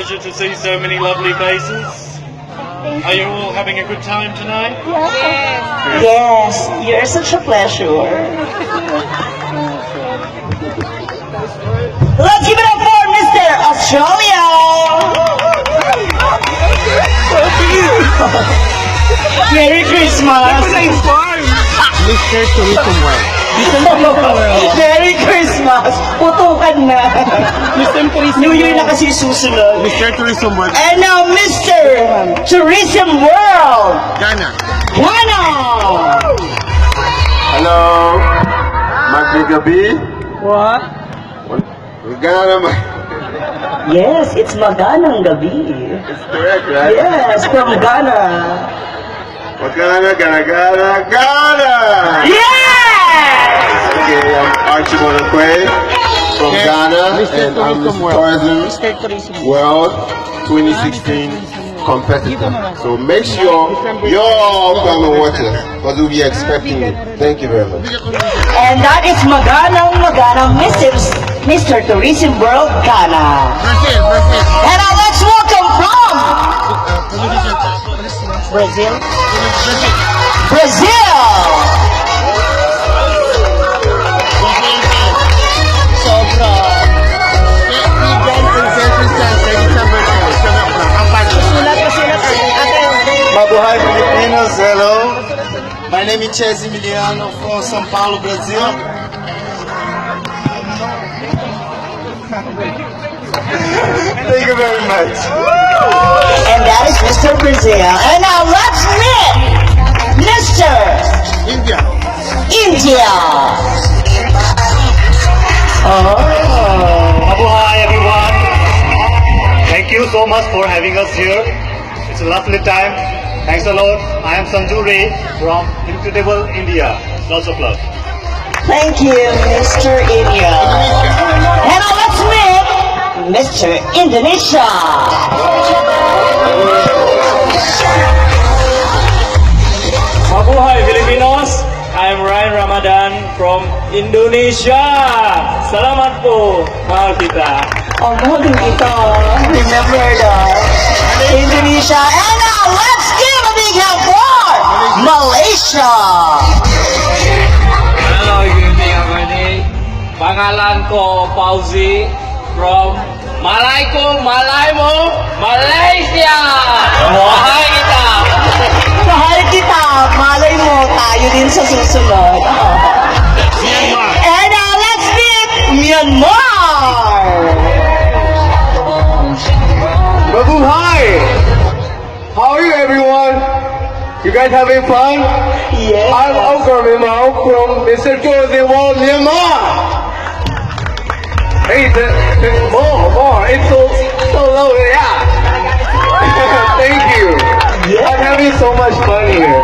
pleasure to see so many lovely faces. Are you all having a good time tonight? Yes, you're such a pleasure. Let's give it up for Mr. Australia! Merry Christmas! Mr.Tourism World. Merry Christmas! Putukan na! New Year na kasi susunod. Mr.Tourism World. And now, Mr. Tourism World! Ghana. Ghana! Hello, Magnigabi. What? Ghana naman. Yes, it's Maganang Gabi. It's correct, right? Yes, from Ghana. Ghana. Yes! Okay, I'm Archie Bonacque from Ghana, and I'm Mr. Tourism World 2016 competitor. So make sure you all come and watch us, because we'll be expecting you. Thank you very much. And that is Maganang Mr. Tourism World Ghana. And now let's welcome from Brazil. Mabuhay Filipinos, hello. My name is Chesi Emiliano from São Paulo, Brazil. Thank you very much. And that is Mr. Brazil. And now let's meet Mr. India. Oh. Mabuhay everyone. Thank you so much for having us here. It's a lovely time. Thanks a lot. I am Sanjuri from incredible India. Lots of love. Thank you, Mr. India. And now let's meet Mr. Indonesia. Mabuhay Filipinos. I am Ryan Ramadan from Indonesia. Salamat po, mahal kita. Oh, mahal din kita. Remember that. Indonesia. And now let's give a big hand for Malaysia. Hello, good evening everybody. Pangalan ko Fauzi from Malaymo, Malaysia. Mahal kita. Mahal kita. Malay mo, tayo din sa susunod. And now let's meet Myanmar. Mabuhay! How are you, everyone? You guys having fun? Yes. I'm Uncle Mimao from Mr. Tourism World, Myanmar. Hey, more. It's so low, yeah. Thank you. Yeah. I'm having so much fun here.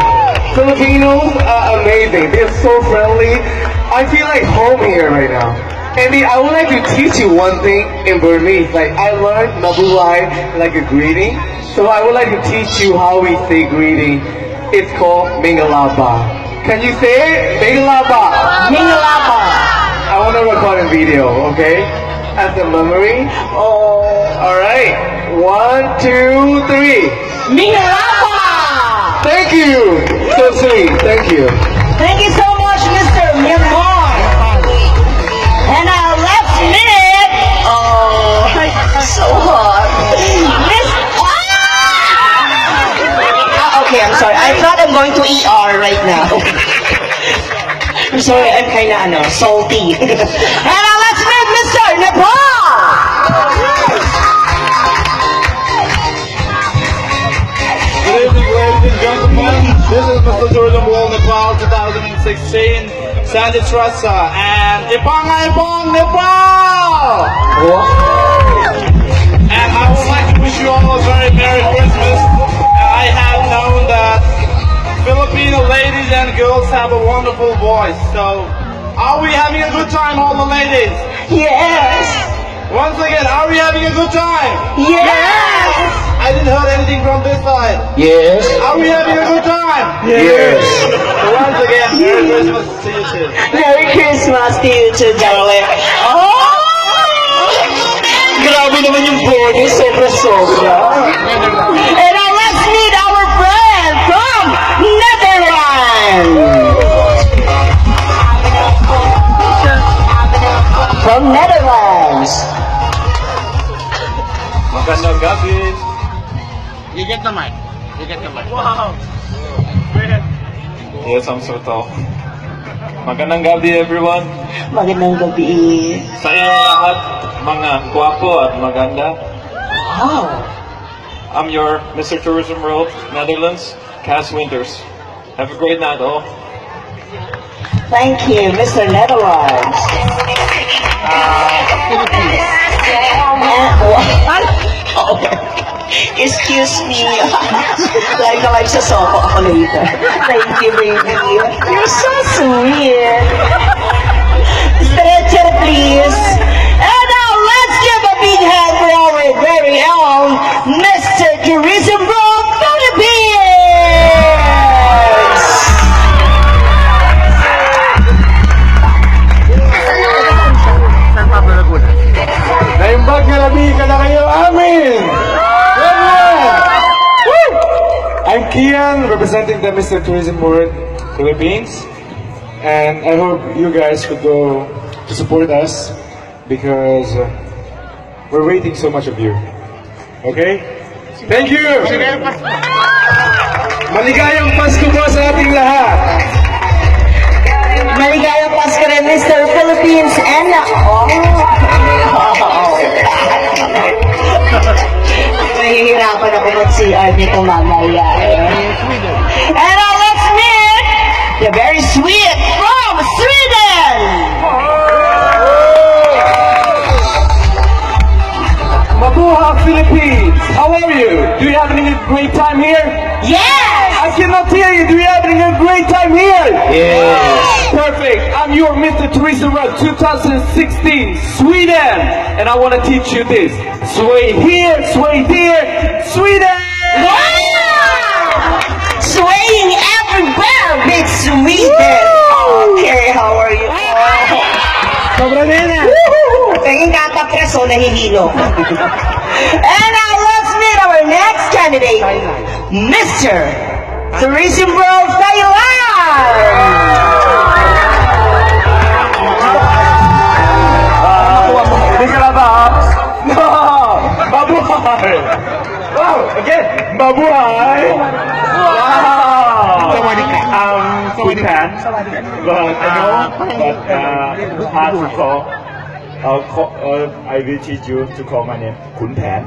Filipinos are amazing. They're so friendly. I feel like home here right now. Andy, I would like to teach you one thing in Burmese. Like, I learned Mabuhay, like a greeting. So I would like to teach you how we say greeting. It's called Mingalaba. Can you say it? Mingalaba. Mingalaba. I want to record a video, okay? As a memory. Oh. Alright. 1, 2, 3. Mingalaba. Thank you. So sweet. Thank you. Thank you so much, Mr. Myanmar. And now let's meet. Oh, so hot. Okay, I'm sorry. I thought I'm going to ER right now. I'm sorry, I'm kinda salty. And now let's meet Mr. Nepal. Good evening, ladies and gentlemen. This is Mr. Tourism World Nepal 2016. Sandy Trasa and Ipang Nepal! And I would like to wish you all a very Merry Christmas. I have known that Filipino ladies and girls have a wonderful voice. So, are we having a good time, all the ladies? Yes. Once again, are we having a good time? Yes. I didn't hear anything from this side. Yes. Are we having a good time? Yes. So once again, Merry Christmas to you too. Merry Christmas to you too, darling. Oh! Grabe naman yung board is sobra-sobra. And now let's meet our friend from Netherlands. From Netherlands. Magandang gabi. You get the mic. You get the mic. Yes, I'm so tall. Magandang gabi, everyone. Magandang gabi. Sa inyo lahat, mga gwapo at maganda. Wow. I'm your Mr. Tourism World, Netherlands, Cass Winters. Have a great night, all. Thank you, Mr. Netherlands. Excuse me. Live na live sa sofa ako later. Thank you, baby. You're so sweet. Stretcher, please. And now, let's give a big hand for our very own Mr. Tourism World, Philippines! Naimbag na labi ka na kayo, aming! I'm Kian, representing the Mr. Tourism World Philippines, and I hope you guys could go to support us because we're waiting so much of you. Okay? Thank you! Maligayang Pasko po sa ating lahat! Maligayang Pasko rin, Mr. Philippines, and nahihirapan ako mag-CR nito mamaya. And now let's meet the very sweet from Sweden! Mabuhay Philippines! How are you? Do you have a great time here? Yes! I cannot hear you. Do you have a great time here? Yes. Perfect. I'm your Mr. Tourism World 2016, Sweden. And I want to teach you this. Sway here, Sweden! Wow! Swaying everywhere with Sweden! Okay, how are you? Sobra na. Tingin ka ata preso, nahihilo. And now let's meet our next candidate, Mr. Tourism World, Thailand! Hindi ka na ba? No! Mabuhay! Wow! Again! Mabuhay! Wow! Kunpan. But hard to call. I will teach you to call my name Kunpan.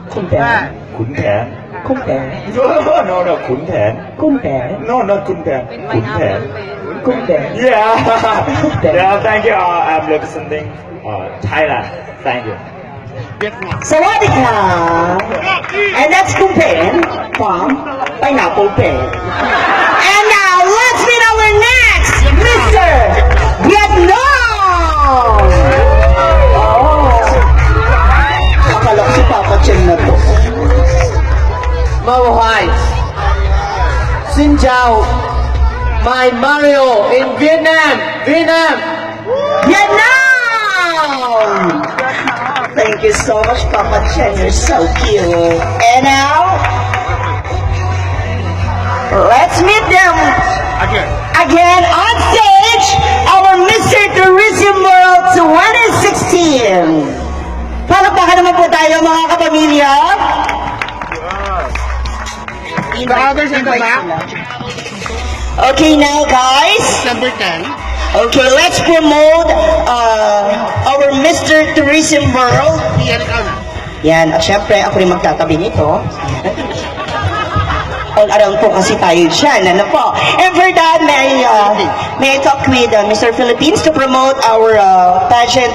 Kumpen. Kunpan. Kumpen. No, Kunpan. Kumpen. No, not Kunpan. Kunpan. Kumpen. Yeah. Yeah, thank you. I'm representing Thailand. Thank you. Sawadee ka! And that's Kumpen from Pineapple Pen. And now, let's meet our next Mr. Vietnam! Oh! Akala ko si Papa Chen na to. Mabuhay. Xin chào. My Mario in Vietnam. Vietnam! Thank you so much, Papa Chen. You're so cute. And now, let's meet them again on stage, our Mr. Tourism World 2016. Palakpakan naman po tayo, mga kapamilya. The others in the back. Okay, now guys. Number 10. Okay, let's promote our Mr. Tourism World. Yan ikaw na. Yan, at syempre ako rin magtatabi nito. All around po kasi tayo dyan, ano po. And for that, may I talk with Mr. Philippines to promote our pageant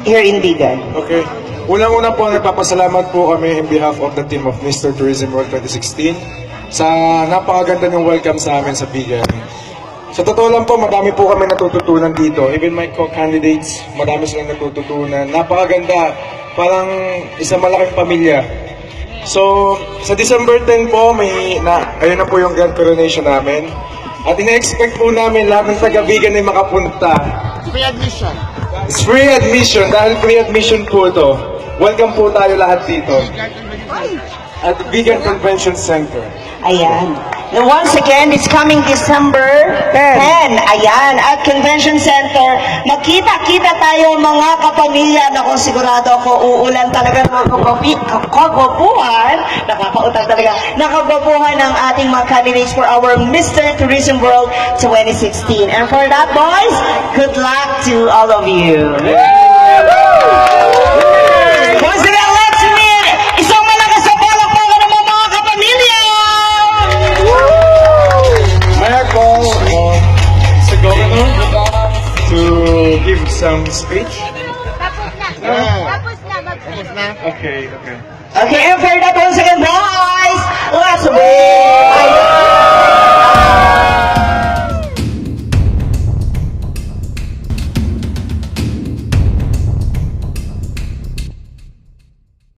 here in Bigan. Okay. Unang-una po, nagpapasalamat po kami in behalf of the team of Mr. Tourism World 2016 sa napakaganda ng welcome sa amin sa Bigan. Sa totoo lang po, madami po kami natututunan dito. Even my co-candidates, madami silang natututunan. Napakaganda. Parang isang malaking pamilya. So, sa December 10 po, ayun na po yung grand coronation namin. At ina-expect po namin lahat ng taga-Bigan ay makapunta. Free admission. It's free admission, dahil free admission po ito. welcome po tayo lahat dito at the Vegan Convention Center. Ayan. And once again, it's coming December 10. Ayan, at Convention Center. Magkita-kita tayo mga kapamilya. Naku, sigurado ako uulan talaga ng kagwapuhan. Nakakautang talaga. Nakagwapuhan ng ating mga candidates for our Mr. Tourism World 2016. And for that, boys, good luck to all of you. Once again, let's meet isang malakas sa palakpakan ng mga kapamilya. May I call the governor to give some speech? Tapos na. Okay. Okay, and for that, once again, boys, let's wait.